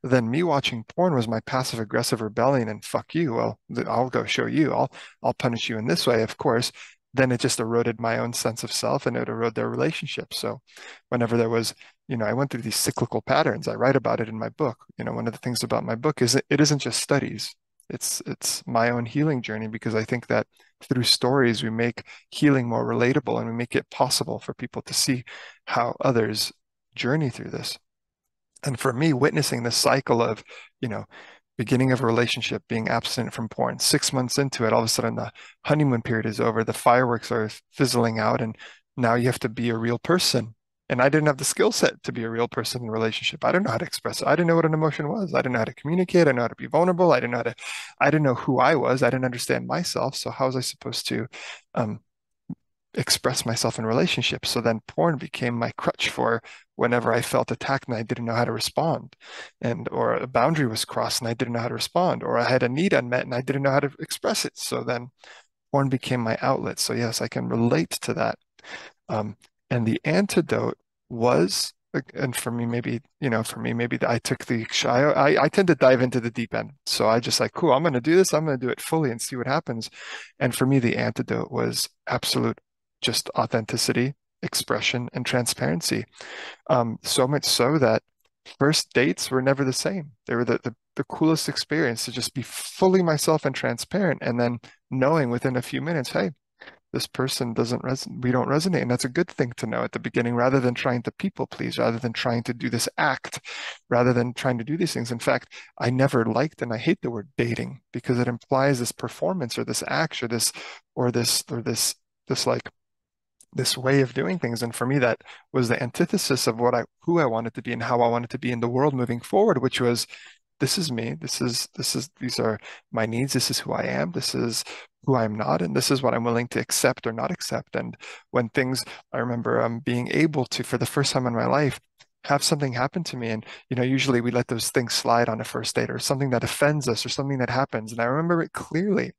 then me watching porn was my passive aggressive rebellion and fuck you. Well, I'll go show you. I'll punish you in this way, of course. Then it just eroded my own sense of self and it eroded their relationship. So whenever there was, I went through these cyclical patterns. I write about it in my book. One of the things about my book is it isn't just studies. It's my own healing journey because I think that through stories we make healing more relatable and we make it possible for people to see how others journey through this. And for me, witnessing the cycle of, you know, beginning of a relationship, being abstinent from porn, 6 months into it, all of a sudden the honeymoon period is over, the fireworks are fizzling out, and now you have to be a real person. And I didn't have the skill set to be a real person in a relationship. I didn't know how to express it. I didn't know what an emotion was. I didn't know how to communicate. I didn't know how to be vulnerable. I didn't know who I was. I didn't understand myself. So how was I supposed to um, express myself in relationships? So then porn became my crutch for whenever I felt attacked and I didn't know how to respond, and or a boundary was crossed and I didn't know how to respond, or I had a need unmet and I didn't know how to express it. So then porn became my outlet. So yes, I can relate to that. Um, and the antidote was, and for me, maybe, I took I tend to dive into the deep end. So I just like, cool, I'm going to do this. I'm going to do it fully and see what happens. And for me, the antidote was absolute just authenticity, expression, and transparency. So much so that first dates were never the same. They were the coolest experience to just be fully myself and transparent. And then knowing within a few minutes, hey, this person doesn't resonate, we don't resonate. And that's a good thing to know at the beginning, rather than trying to people please, rather than trying to do this act, rather than trying to do these things. In fact, I never liked and I hate the word dating because it implies this performance or this act or this like this way of doing things. And for me, that was the antithesis of who I wanted to be and how I wanted to be in the world moving forward, which was this is me. These are my needs. This is who I am. This is who I'm not, and this is what I'm willing to accept or not accept. And when things, I remember being able to, for the first time in my life, have something happen to me. And, usually we let those things slide on a first date or something that offends us or something that happens. And I remember it clearly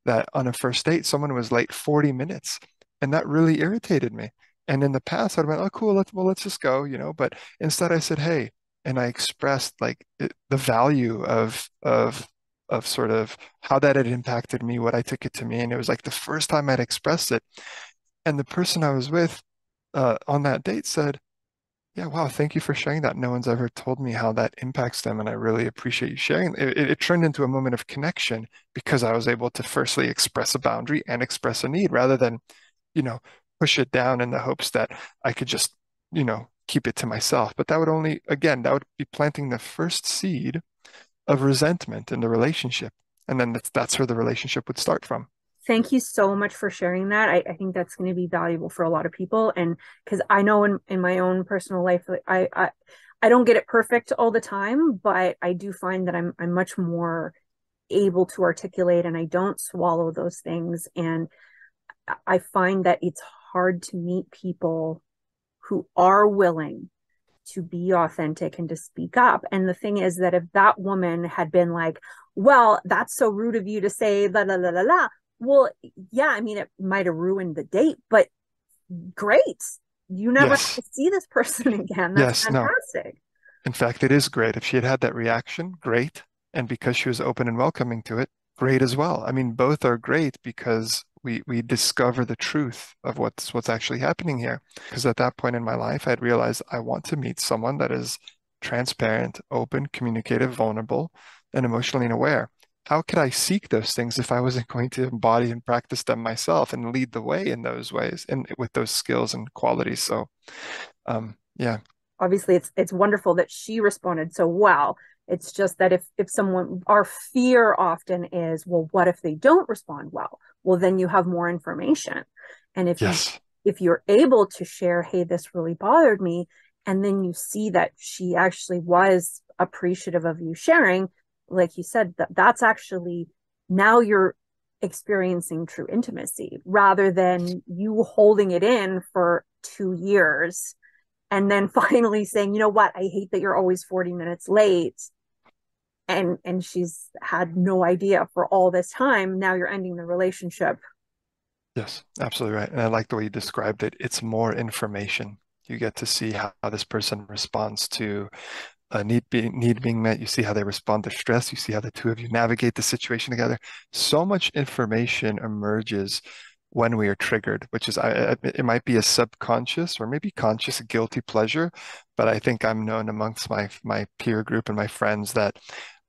that on a first date, someone was late 40 minutes, and that really irritated me. And in the past, I'd been, oh, cool, let's just go, But instead, I said, hey, and I expressed like the value of sort of how that had impacted me, what I took it to me, and it was like the first time I'd expressed it. And the person I was with on that date said, yeah, wow, thank you for sharing that. No one's ever told me how that impacts them, and I really appreciate you sharing. It turned into a moment of connection because I was able to firstly express a boundary and express a need rather than, you know, push it down in the hopes that I could just, keep it to myself. But that would only, again, that would be planting the first seed of resentment in the relationship. And then that's where the relationship would start from. Thank you so much for sharing that. I think that's going to be valuable for a lot of people. And because I know in my own personal life, like I don't get it perfect all the time, but I do find that I'm much more able to articulate and I don't swallow those things. And I find that it's hard to meet people who are willing to be authentic and to speak up. And the thing is that if that woman had been like, well, that's so rude of you to say la la la la la. Well, yeah, I mean, it might have ruined the date, but great. You never have Yes, to see this person again. That's yes, no. fantastic. In fact, it is great. If she had had that reaction, great. And because she was open and welcoming to it, great as well. I mean, both are great because we discover the truth of what's actually happening here. Because at that point in my life, I'd realized I want to meet someone that is transparent, open, communicative, vulnerable, and emotionally aware. How could I seek those things if I wasn't going to embody and practice them myself and lead the way in those ways and with those skills and qualities? So, yeah. Obviously it's wonderful that she responded so well. It's just that if someone, our fear often is, well, what if they don't respond well? Well, then you have more information. And Yes. if you're able to share, hey, this really bothered me, and then you see that she actually was appreciative of you sharing, like you said, that's actually, now you're experiencing true intimacy rather than you holding it in for 2 years and then finally saying, you know what, I hate that you're always 40 minutes late. And she's had no idea for all this time. Now you're ending the relationship. Yes, absolutely right. And I like the way you described it. It's more information. You get to see how this person responds to a need being met. You see how they respond to stress. You see how the two of you navigate the situation together. So much information emerges when we are triggered, which is it might be a subconscious or maybe conscious guilty pleasure, but I think I'm known amongst my peer group and my friends that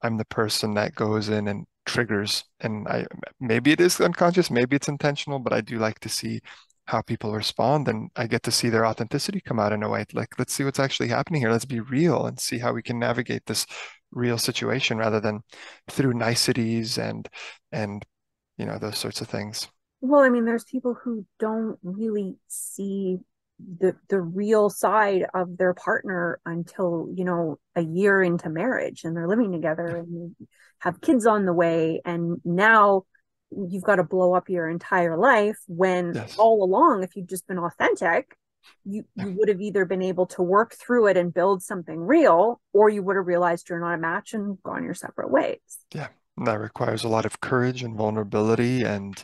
I'm the person that goes in and triggers, and I maybe it is unconscious, maybe it's intentional, but I do like to see how people respond, and I get to see their authenticity come out in a way. Like, let's see what's actually happening here. Let's be real and see how we can navigate this real situation rather than through niceties and those sorts of things. Well, I mean, there's people who don't really see the real side of their partner until, a year into marriage and they're living together and have kids on the way. And now you've got to blow up your entire life when Yes. all along, if you'd just been authentic, Yeah. you would have either been able to work through it and build something real, or you would have realized you're not a match and gone your separate ways. Yeah. And that requires a lot of courage and vulnerability and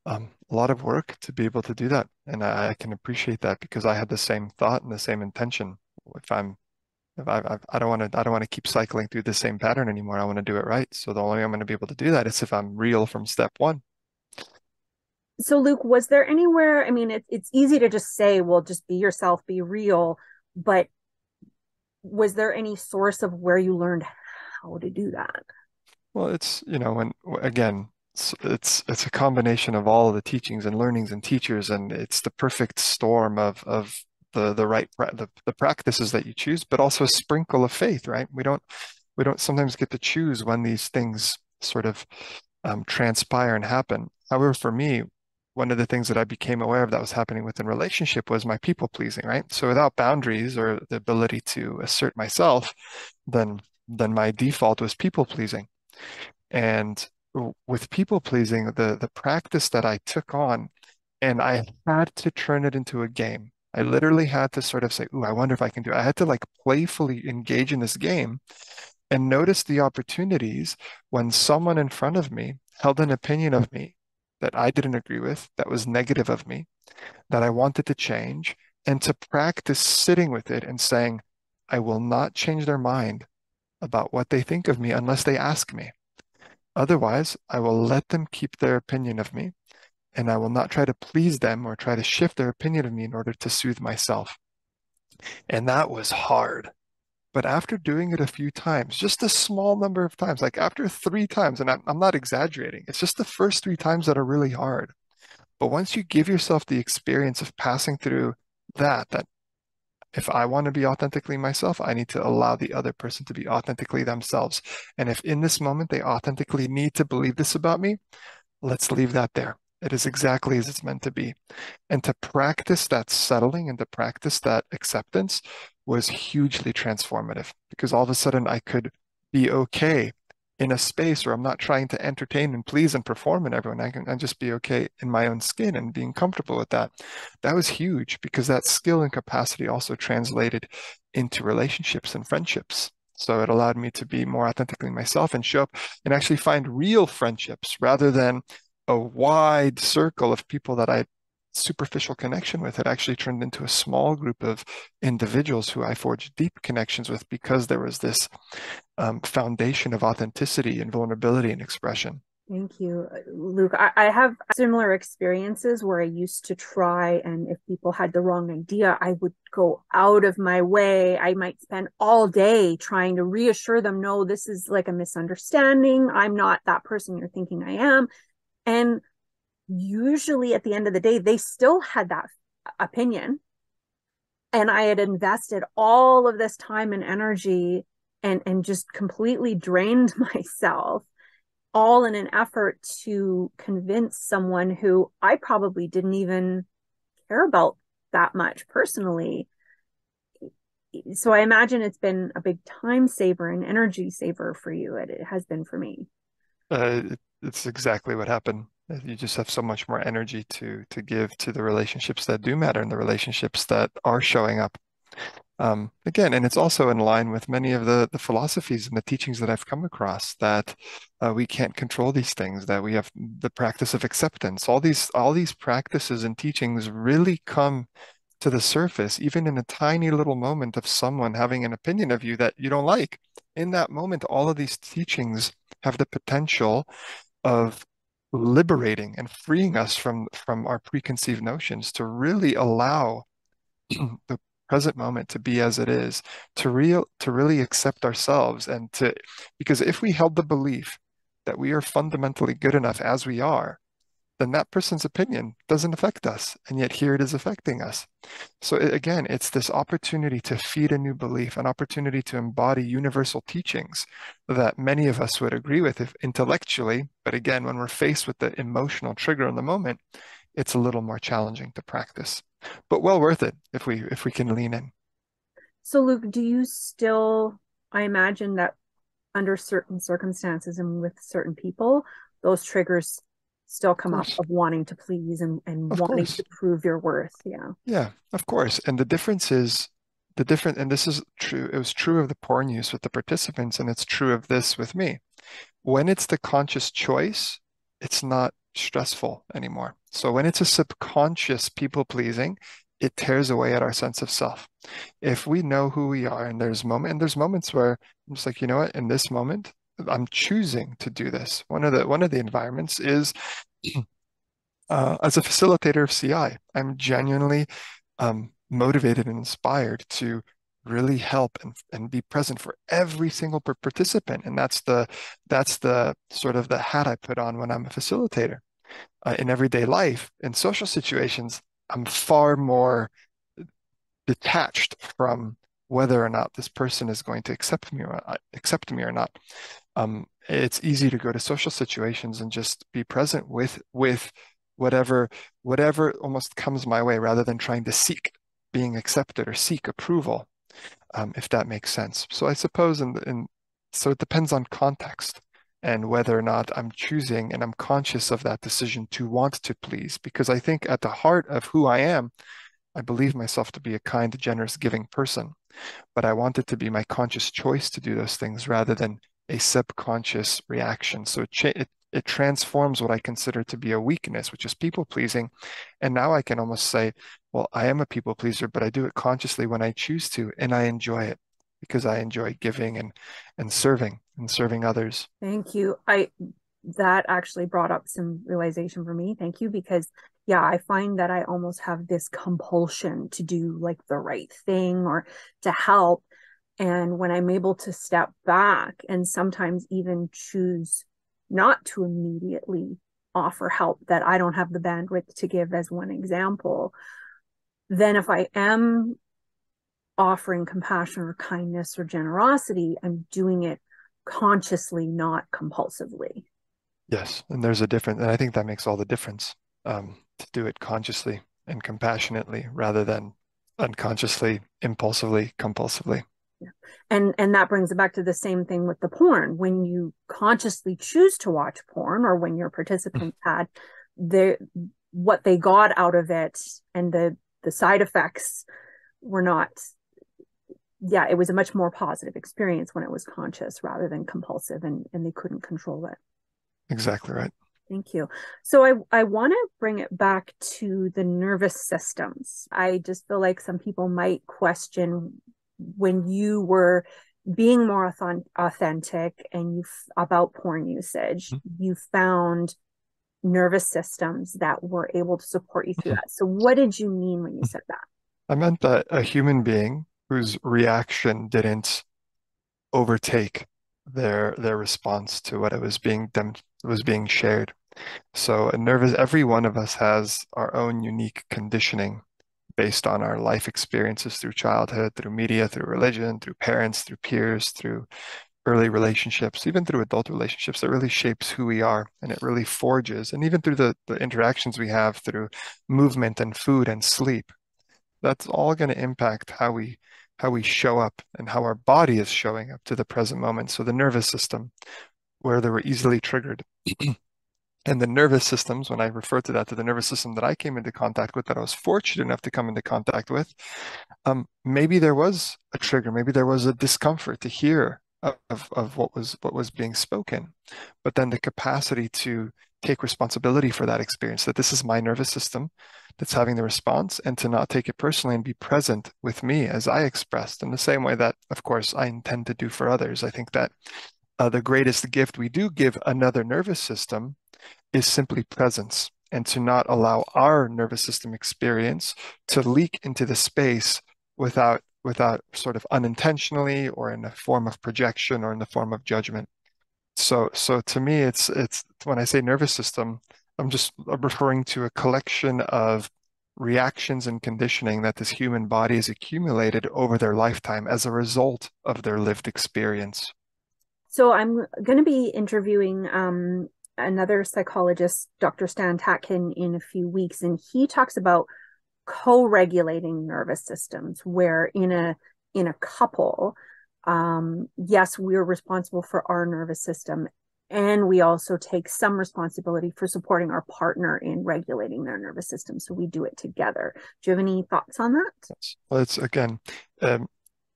a lot of work to be able to do that. And I can appreciate that because I had the same thought and the same intention. If I'm if I don't want to keep cycling through the same pattern anymore. I want to do it right. So the only way I'm going to be able to do that is if I'm real from step one. So, Luke, was there anywhere? I mean, it's easy to just say, well, just be yourself, be real. But was there any source of where you learned how to do that? Well, it's, when again, it's a combination of all of the teachings and learnings and teachers, and it's the perfect storm of the right the practices that you choose, but also a sprinkle of faith, right? We don't sometimes get to choose when these things sort of transpire and happen. However, for me, one of the things that I became aware of that was happening within relationship was my people pleasing, right? So without boundaries or the ability to assert myself, then then my default was people pleasing. And with people pleasing, the practice that I took on, and I had to turn it into a game. I literally had to sort of say, "Ooh, I wonder if I can do it." I had to like playfully engage in this game and notice the opportunities when someone in front of me held an opinion of me that I didn't agree with, that was negative of me, that I wanted to change, and to practice sitting with it and saying, I will not change their mind about what they think of me unless they ask me. Otherwise, I will let them keep their opinion of me, and I will not try to please them or try to shift their opinion of me in order to soothe myself. And that was hard. But after doing it a few times, just a small number of times, like after 3 times, and I'm not exaggerating, it's just the first 3 times that are really hard. But once you give yourself the experience of passing through that if I want to be authentically myself, I need to allow the other person to be authentically themselves. And if in this moment they authentically need to believe this about me, let's leave that there. It is exactly as it's meant to be. And to practice that settling and to practice that acceptance was hugely transformative because all of a sudden I could be okay in a space where I'm not trying to entertain and please and perform in everyone. I just be okay in my own skin and being comfortable with that. That was huge because that skill and capacity also translated into relationships and friendships. So it allowed me to be more authentically myself and show up and actually find real friendships rather than a wide circle of people that I had superficial connection with. It actually turned into a small group of individuals who I forged deep connections with because there was this foundation of authenticity and vulnerability and expression. Thank you, Luke. I have similar experiences where I used to try, and if people had the wrong idea, I would go out of my way. I might spend all day trying to reassure them, no, this is like a misunderstanding. I'm not that person you're thinking I am. And usually at the end of the day, they still had that opinion. And I had invested all of this time and energy and just completely drained myself all in an effort to convince someone who I probably didn't even care about that much personally. So I imagine it's been a big time saver and energy saver for you. It has been for me. It's exactly what happened. You just have so much more energy to give to the relationships that do matter and the relationships that are showing up. Again, and it's also in line with many of the philosophies and the teachings that I've come across that we can't control these things, that we have the practice of acceptance. All these practices and teachings really come to the surface, even in a tiny little moment of someone having an opinion of you that you don't like. In that moment, all of these teachings have the potential of liberating and freeing us from our preconceived notions to really allow the present moment to be as it is, to really accept ourselves and to because if we held the belief that we are fundamentally good enough as we are, then that person's opinion doesn't affect us, and yet here it is affecting us. So again, it's this opportunity to feed a new belief, an opportunity to embody universal teachings that many of us would agree with if intellectually, but again, when we're faced with the emotional trigger in the moment, it's a little more challenging to practice, but well worth it if we can lean in. So, Luke, do you still, I imagine that under certain circumstances and with certain people, those triggers still Of come up course, of wanting to please and of wanting course. to prove your worth. Yeah. Yeah, of course. And the difference is and this is true, it was true of the porn use with the participants, and it's true of this with me. When it's the conscious choice, it's not stressful anymore. So when it's a subconscious people pleasing, it tears away at our sense of self. If we know who we are, and there's moments where I'm just like, you know what, in this moment, I'm choosing to do this. One of the environments is as a facilitator of CI, I'm genuinely motivated and inspired to really help and be present for every single participant. And that's the sort of the hat I put on when I'm a facilitator. In everyday life, in social situations, I'm far more detached from whether or not this person is going to accept me or not. It's easy to go to social situations and just be present with whatever almost comes my way rather than trying to seek being accepted or seek approval, if that makes sense. So I suppose in So it depends on context and whether or not I'm choosing and I'm conscious of that decision to want to please. Because I think at the heart of who I am, I believe myself to be a kind, generous, giving person. But I want it to be my conscious choice to do those things rather than a subconscious reaction. So it transforms what I consider to be a weakness, which is people pleasing. And now I can almost say, well, I am a people pleaser, but I do it consciously when I choose to, and I enjoy it because I enjoy giving and serving others. Thank you. I That actually brought up some realization for me. Thank you, because yeah, I find that I almost have this compulsion to do like the right thing or to help. And when I'm able to step back and sometimes even choose not to immediately offer help that I don't have the bandwidth to give, as one example, then if I am offering compassion or kindness or generosity, I'm doing it consciously, not compulsively. Yes, and there's a difference, and I think that makes all the difference, to do it consciously and compassionately rather than unconsciously, impulsively, compulsively. Yeah. And that brings it back to the same thing with the porn. When you consciously choose to watch porn, or when your participants had the what they got out of it, and the side effects were not, yeah, it was a much more positive experience when it was conscious rather than compulsive, and they couldn't control it. Exactly right. Thank you. So I want to bring it back to the nervous systems. I just feel like some people might question, when you were being more authentic and about porn usage, you found nervous systems that were able to support you through that. So what did you mean when you said that? I meant that a human being whose reaction didn't overtake their response to what it was was being shared. So a nervous, every one of us has our own unique conditioning based on our life experiences through childhood, through media, through religion, through parents, through peers, through early relationships, even through adult relationships that really shapes who we are and it really forges, and even through the interactions we have through movement and food and sleep. That's all going to impact how we show up and how our body is showing up to the present moment. So the nervous system, where they were easily triggered. And the nervous systems, when I refer to that, to the nervous system that I came into contact with, that I was fortunate enough to come into contact with, maybe there was a trigger, maybe there was a discomfort to hear of what was being spoken, but then the capacity to take responsibility for that experience, that this is my nervous system that's having the response, and to not take it personally and be present with me as I expressed in the same way that, of course, I intend to do for others. I think that the greatest gift we do give another nervous system is simply presence, and to not allow our nervous system experience to leak into the space without sort of unintentionally or in a form of projection or in the form of judgment. So to me, it's when I say nervous system, I'm referring to a collection of reactions and conditioning that this human body has accumulated over their lifetime as a result of their lived experience. So I'm going to be interviewing another psychologist, Dr. Stan Tatkin, in a few weeks, and he talks about co-regulating nervous systems, where in a couple, yes, we're responsible for our nervous system, and we also take some responsibility for supporting our partner in regulating their nervous system. So we do it together. Do you have any thoughts on that? Yes. Well, it's again, um,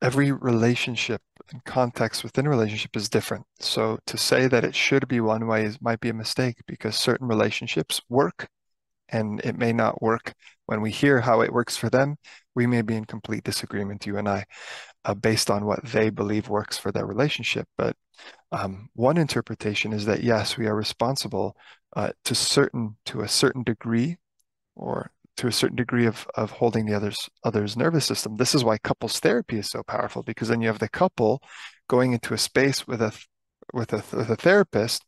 every relationship and context within a relationship is different. So to say that it should be one way might be a mistake, because certain relationships work and it may not work. When we hear how it works for them, we may be in complete disagreement, you and I, based on what they believe works for their relationship. But one interpretation is that yes, we are responsible to a certain degree, or to a certain degree of holding the other's nervous system. This is why couples therapy is so powerful, because then you have the couple going into a space with with a therapist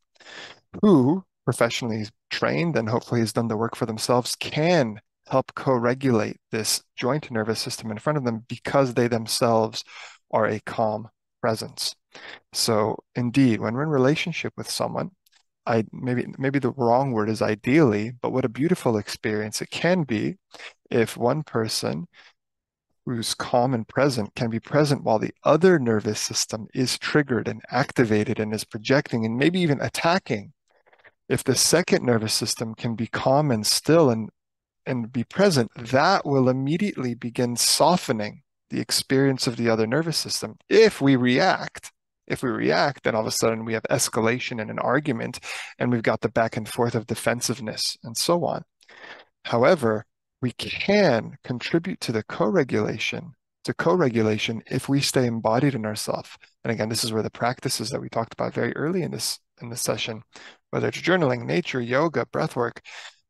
who, professionally trained and hopefully has done the work for themselves, can help co-regulate this joint nervous system in front of them, because they themselves are a calm presence. So indeed, when we're in relationship with someone, I maybe the wrong word is ideally, but what a beautiful experience it can be if one person who's calm and present can be present while the other nervous system is triggered and activated and is projecting and maybe even attacking. If the second nervous system can be calm and still and be present, that will immediately begin softening the experience of the other nervous system. If we react, then all of a sudden we have escalation in an argument and we've got the back and forth of defensiveness and so on. However, we can contribute to co-regulation if we stay embodied in ourselves. And again, this is where the practices that we talked about very early in this session, whether it's journaling, nature, yoga, breathwork,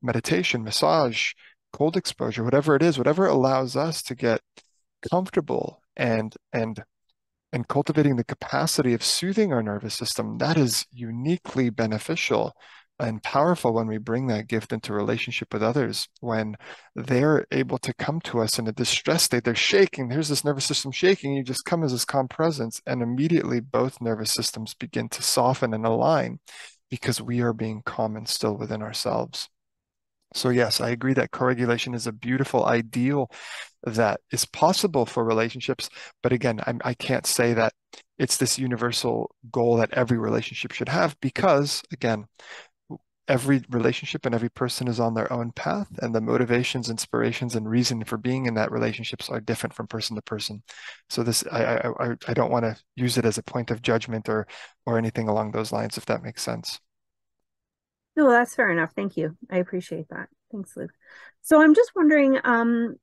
meditation, massage, cold exposure, whatever it is, whatever allows us to get comfortable and cultivating the capacity of soothing our nervous system, that is uniquely beneficial and powerful when we bring that gift into relationship with others. When they're able to come to us in a distressed state, they're shaking, here's this nervous system shaking, you just come as this calm presence, and immediately both nervous systems begin to soften and align because we are being calm and still within ourselves. So yes, I agree that co-regulation is a beautiful ideal that is possible for relationships. But again, I can't say that it's this universal goal that every relationship should have because, again, every relationship and every person is on their own path, and the motivations, inspirations, and reason for being in that relationships are different from person to person. So this, I don't want to use it as a point of judgment or anything along those lines, if that makes sense. No, that's fair enough. Thank you. I appreciate that. Thanks, Luke. So I'm just wondering,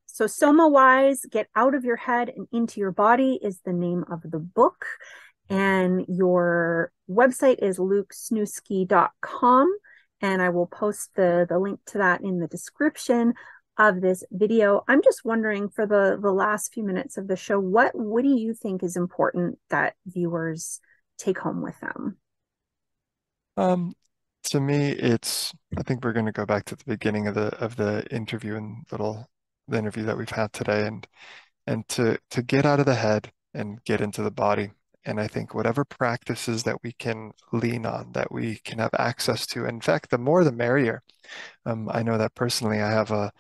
so Soma Wise, Get Out of Your Head and Into Your Body is the name of the book. And your website is lukesniewski.com. And I will post the link to that in the description of this video. I'm just wondering, for the last few minutes of the show, what do you think is important that viewers take home with them? Um, to me, I think we're going to go back to the beginning of the interview and the interview that we've had today, and to get out of the head and get into the body. And I think whatever practices that we can lean on, that we can have access to, in fact, the more the merrier. I know that personally, I have a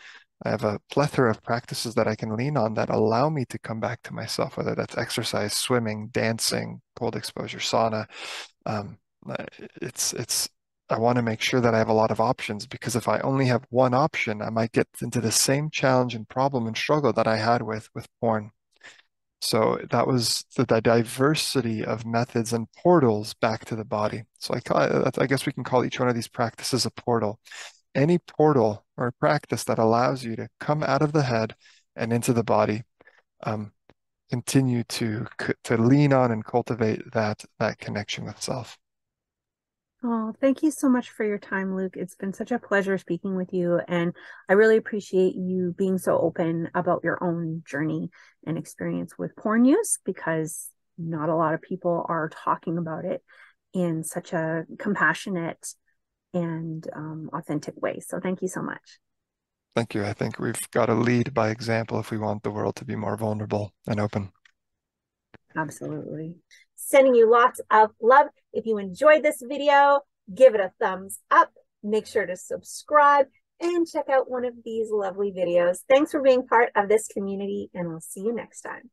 plethora of practices that I can lean on that allow me to come back to myself, whether that's exercise, swimming, dancing, cold exposure, sauna. Um, it's I want to make sure that I have a lot of options, because if I only have one option, I might get into the same challenge and problem and struggle that I had with porn. So that was the diversity of methods and portals back to the body. So I guess we can call each one of these practices a portal. Any portal or practice that allows you to come out of the head and into the body, um, continue to lean on and cultivate that connection with self. Oh, thank you so much for your time, Luke. It's been such a pleasure speaking with you. And I really appreciate you being so open about your own journey and experience with porn use, because not a lot of people are talking about it in such a compassionate and authentic way. So thank you so much. Thank you. I think we've got to lead by example if we want the world to be more vulnerable and open. Absolutely. Sending you lots of love. If you enjoyed this video, give it a thumbs up. Make sure to subscribe and check out one of these lovely videos. Thanks for being part of this community, and we'll see you next time.